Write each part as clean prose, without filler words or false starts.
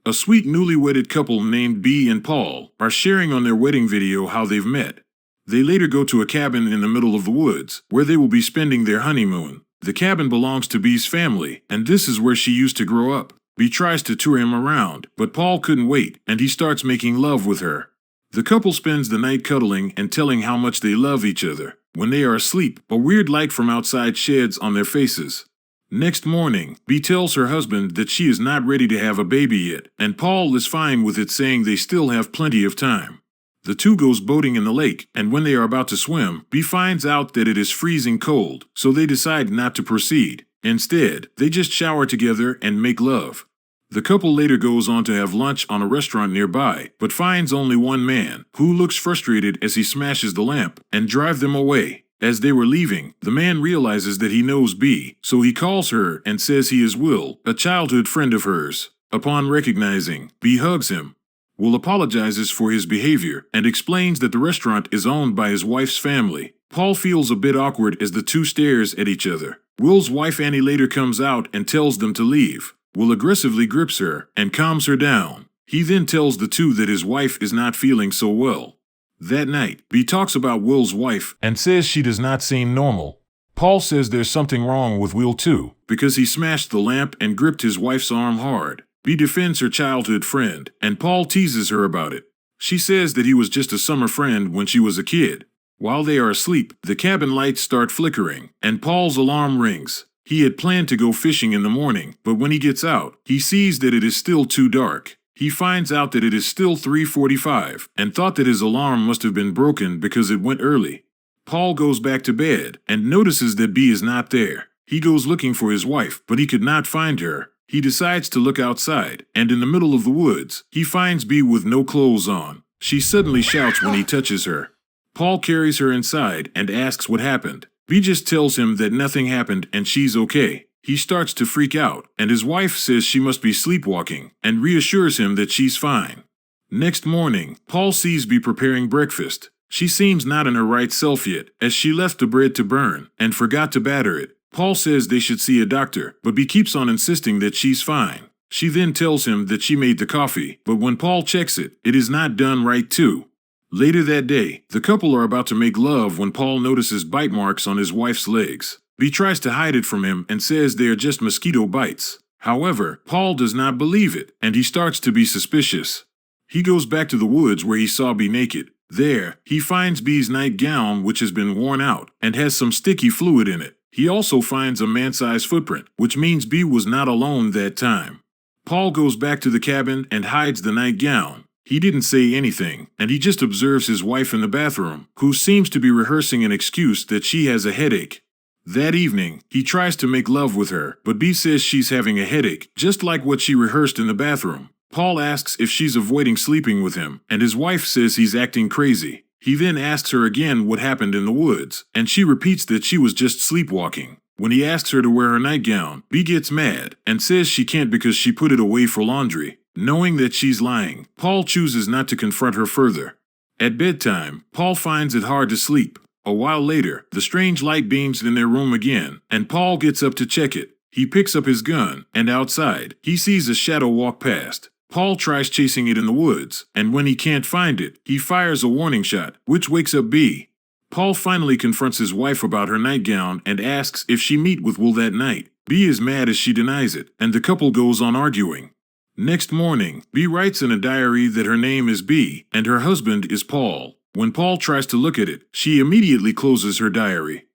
A sweet newly-wedded couple named B and Paul are sharing on their wedding video how they've met. They later go to a cabin in the middle of the woods, where they will be spending their honeymoon. The cabin belongs to B's family, and this is where she used to grow up. B tries to tour him around, but Paul couldn't wait, and he starts making love with her. The couple spends the night cuddling and telling how much they love each other. When they are asleep, a weird light from outside sheds on their faces. Next morning, B tells her husband that she is not ready to have a baby yet, and Paul is fine with it, saying they still have plenty of time. The two goes boating in the lake, and when they are about to swim, B finds out that it is freezing cold, so they decide not to proceed. Instead, they just shower together and make love. The couple later goes on to have lunch on a restaurant nearby, but finds only one man, who looks frustrated as he smashes the lamp, and drive them away. As they were leaving, the man realizes that he knows B, so he calls her and says he is Will, a childhood friend of hers. Upon recognizing, B hugs him. Will apologizes for his behavior and explains that the restaurant is owned by his wife's family. Paul feels a bit awkward as the two stares at each other. Will's wife Annie later comes out and tells them to leave. Will aggressively grips her and calms her down. He then tells the two that his wife is not feeling so well. That night, B talks about Will's wife and says she does not seem normal. Paul says there's something wrong with Will too, because he smashed the lamp and gripped his wife's arm hard. B defends her childhood friend, and Paul teases her about it. She says that he was just a summer friend when she was a kid. While they are asleep, the cabin lights start flickering, and Paul's alarm rings. He had planned to go fishing in the morning, but when he gets out, he sees that it is still too dark. He finds out that it is still 3:45, and thought that his alarm must have been broken because it went early. Paul goes back to bed, and notices that B is not there. He goes looking for his wife, but he could not find her. He decides to look outside, and in the middle of the woods, he finds B with no clothes on. She suddenly shouts when he touches her. Paul carries her inside and asks what happened. B just tells him that nothing happened and she's okay. He starts to freak out, and his wife says she must be sleepwalking, and reassures him that she's fine. Next morning, Paul sees B preparing breakfast. She seems not in her right self yet, as she left the bread to burn, and forgot to batter it. Paul says they should see a doctor, but B keeps on insisting that she's fine. She then tells him that she made the coffee, but when Paul checks it, it is not done right too. Later that day, the couple are about to make love when Paul notices bite marks on his wife's legs. B tries to hide it from him and says they are just mosquito bites. However, Paul does not believe it, and he starts to be suspicious. He goes back to the woods where he saw B naked. There, he finds B's nightgown, which has been worn out and has some sticky fluid in it. He also finds a man-sized footprint, which means B was not alone that time. Paul goes back to the cabin and hides the nightgown. He didn't say anything, and he just observes his wife in the bathroom, who seems to be rehearsing an excuse that she has a headache. That evening, he tries to make love with her, but B says she's having a headache, just like what she rehearsed in the bathroom. Paul asks if she's avoiding sleeping with him, and his wife says he's acting crazy. He then asks her again what happened in the woods, and she repeats that she was just sleepwalking. When he asks her to wear her nightgown, B gets mad and says she can't because she put it away for laundry. Knowing that she's lying, Paul chooses not to confront her further. At bedtime, Paul finds it hard to sleep. A while later, the strange light beams in their room again, and Paul gets up to check it. He picks up his gun, and outside, he sees a shadow walk past. Paul tries chasing it in the woods, and when he can't find it, he fires a warning shot, which wakes up B. Paul finally confronts his wife about her nightgown and asks if she meet with Will that night. B is mad as she denies it, and the couple goes on arguing. Next morning, B writes in a diary that her name is B and her husband is Paul. When Paul tries to look at it, she immediately closes her diary.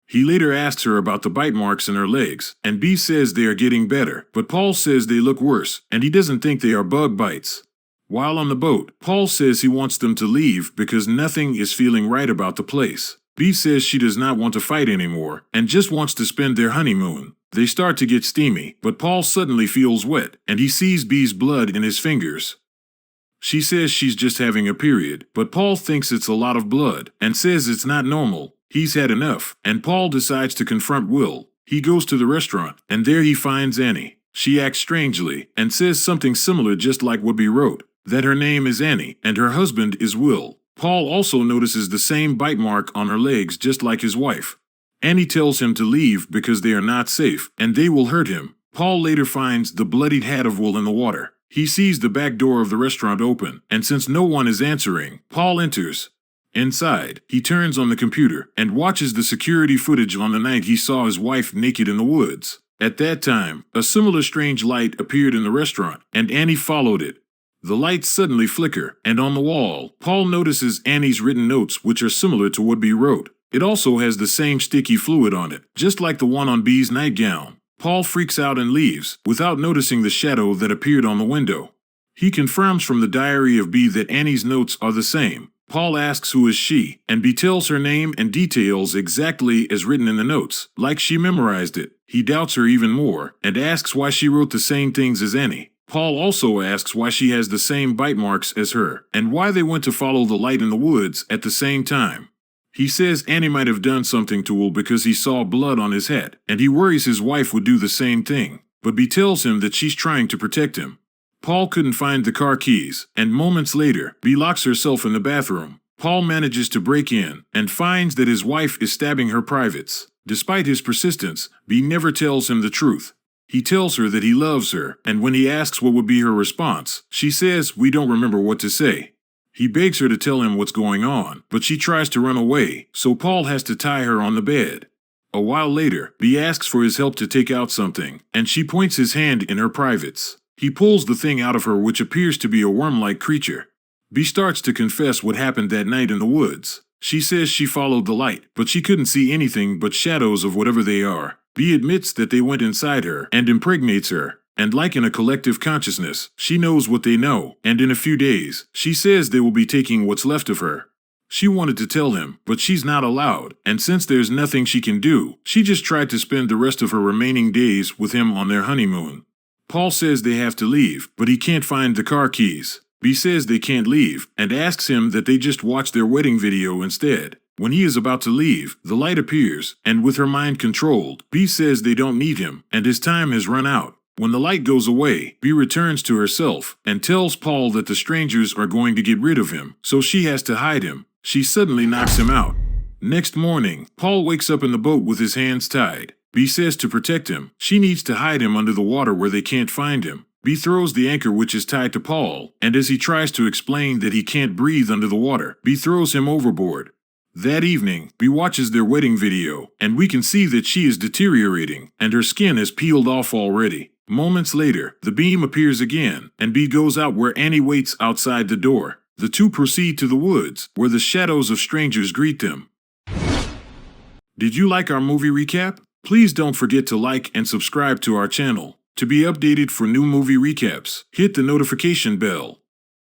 He later asks her about the bite marks in her legs, and B says they are getting better, but Paul says they look worse, and he doesn't think they are bug bites. While on the boat, Paul says he wants them to leave because nothing is feeling right about the place. B says she does not want to fight anymore and just wants to spend their honeymoon. They start to get steamy, but Paul suddenly feels wet, and he sees B's blood in his fingers. She says she's just having a period, but Paul thinks it's a lot of blood and says it's not normal. He's had enough, and Paul decides to confront Will. He goes to the restaurant, and there he finds Annie. She acts strangely and says something similar just like what B wrote, that her name is Annie and her husband is Will. Paul also notices the same bite mark on her legs just like his wife. Annie tells him to leave because they are not safe and they will hurt him. Paul later finds the bloodied hat of Will in the water. He sees the back door of the restaurant open, and since no one is answering, Paul enters. Inside, he turns on the computer and watches the security footage on the night he saw his wife naked in the woods. At that time, a similar strange light appeared in the restaurant, and Annie followed it. The lights suddenly flicker, and on the wall, Paul notices Annie's written notes, which are similar to what B wrote. It also has the same sticky fluid on it, just like the one on B's nightgown. Paul freaks out and leaves, without noticing the shadow that appeared on the window. He confirms from the diary of B that Annie's notes are the same. Paul asks who is she, and B tells her name and details exactly as written in the notes, like she memorized it. He doubts her even more, and asks why she wrote the same things as Annie. Paul also asks why she has the same bite marks as her, and why they went to follow the light in the woods at the same time. He says Annie might have done something to Will because he saw blood on his head, and he worries his wife would do the same thing. But B tells him that she's trying to protect him. Paul couldn't find the car keys, and moments later, B locks herself in the bathroom. Paul manages to break in, and finds that his wife is stabbing her privates. Despite his persistence, B never tells him the truth. He tells her that he loves her, and when he asks what would be her response, she says, "We don't remember what to say." He begs her to tell him what's going on, but she tries to run away, so Paul has to tie her on the bed. A while later, B asks for his help to take out something, and she points his hand in her privates. He pulls the thing out of her, which appears to be a worm-like creature. B starts to confess what happened that night in the woods. She says she followed the light, but she couldn't see anything but shadows of whatever they are. B admits that they went inside her and impregnates her. And like in a collective consciousness, she knows what they know, and in a few days, she says they will be taking what's left of her. She wanted to tell him, but she's not allowed, and since there's nothing she can do, she just tried to spend the rest of her remaining days with him on their honeymoon. Paul says they have to leave, but he can't find the car keys. B says they can't leave, and asks him that they just watch their wedding video instead. When he is about to leave, the light appears, and with her mind controlled, B says they don't need him, and his time has run out. When the light goes away, B returns to herself and tells Paul that the strangers are going to get rid of him, so she has to hide him. She suddenly knocks him out. Next morning, Paul wakes up in the boat with his hands tied. B says to protect him, she needs to hide him under the water where they can't find him. B throws the anchor which is tied to Paul, and as he tries to explain that he can't breathe under the water, B throws him overboard. That evening, B watches their wedding video, and we can see that she is deteriorating, and her skin has peeled off already. Moments later, the beam appears again, and B goes out where Annie waits outside the door. The two proceed to the woods, where the shadows of strangers greet them. Did you like our movie recap? Please don't forget to like and subscribe to our channel. To be updated for new movie recaps, hit the notification bell.